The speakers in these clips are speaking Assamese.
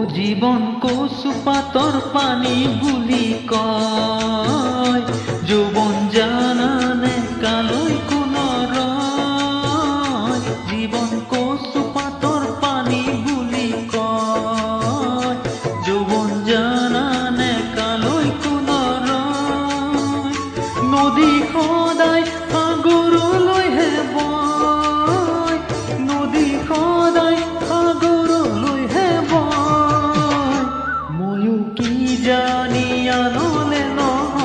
জীবন কচুপাতৰ পানী বুলি কয়, যৌৱন জানানে কালৈ কোনৰ ৰয়। জীৱন কচুপাতৰ পানী বুলি কয়, যৌৱন জানানে কালৈ কোনৰ ৰয়। নদী সদায় সাগৰলৈহে বয়, নদী সদায় সাগৰলৈহে বয়। ময়ো কি জানি আনলে নহয়,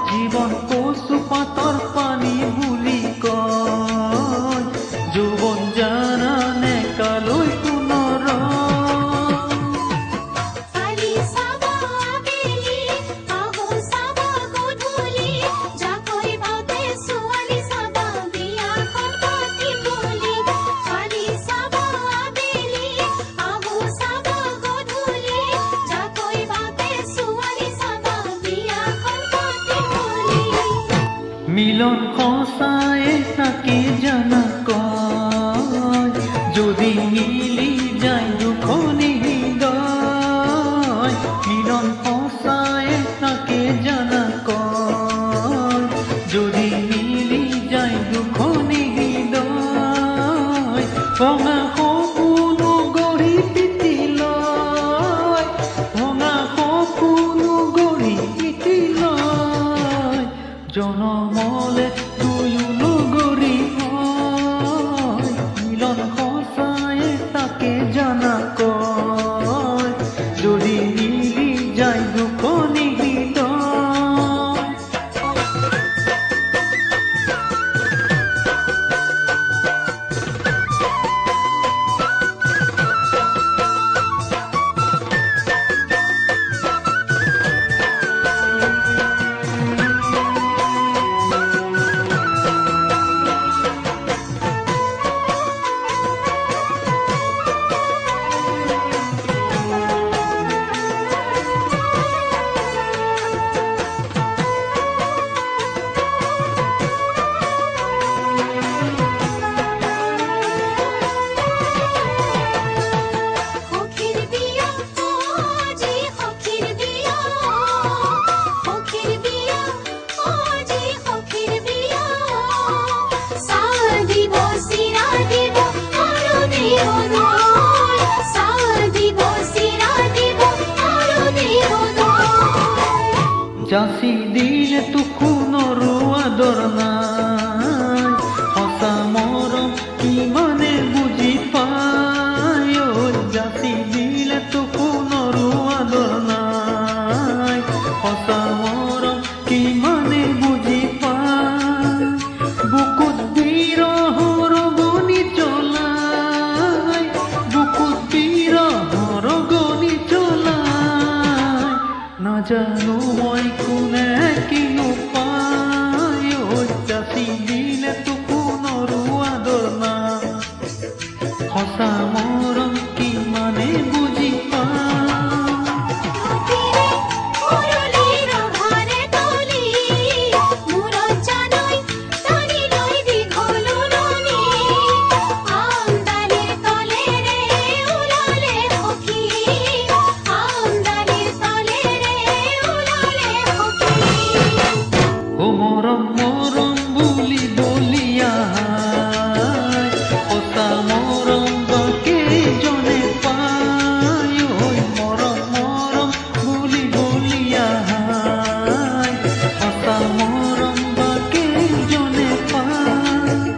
জীৱন কচুপাতৰ পানী বুলি কয়, যৌৱন জানানে কালৈ কোনৰ মিলন সঁচায়ে তাকে জানা কয়, যদি মিলি যায় দুখনি হৃদয়। মিলন সঁচায়ে তাকে জানা কয়, যদি মিলি যায় দুখনি হৃদয়। ভঙা সপোনো গঢ়ি পিটি লয়, ভঙা সপোনো গঢ়ি পিটি লয়। জনমলে দুয়ো লগৰী হয়, মিলন সঁচায়ে তাকে জানা কয়, যদি মিলি যায় দুখনি হৃদয়। যাচি দিলে তো কোনৰো আদৰ নাই, সঁচা মৰম কিমানে বুজি পায়। যাচি দিলে তো কোনৰো আদৰ নাই, সঁচা মৰম কিমানে বুজি পায়। বুকুত বিৰহৰ গনি জ্বলাই, বুকুত বিৰহৰ গনি জ্বলাই। নাজানো মই কোনে কিনো পায়, যাচি দিলে তো কোনৰো আদৰ নাই, সঁচা মৰম কিমানে বুজি পায়। মৰম মৰম বুলি বলিয়া সঁচা মৰম বা কেইজনে পায়। মৰম মৰম বুলি বলিয়া সঁচা মৰম বা কেইজনে পায়।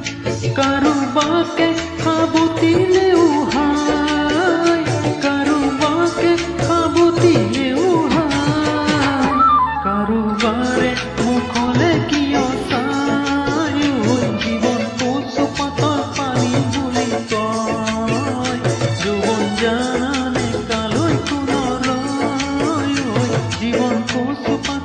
কাৰোবাকে সাবতিলেও হায়, কাৰোবাকে সাবতিলেও হায়। কাৰোবাৰে মুখলে কিয় চাই, জীৱন কচুপাতৰ পানী বুলি কয়, যৌৱন জানানে কালৈ কোনৰ ৰয়। জীৱন কচুপাতৰ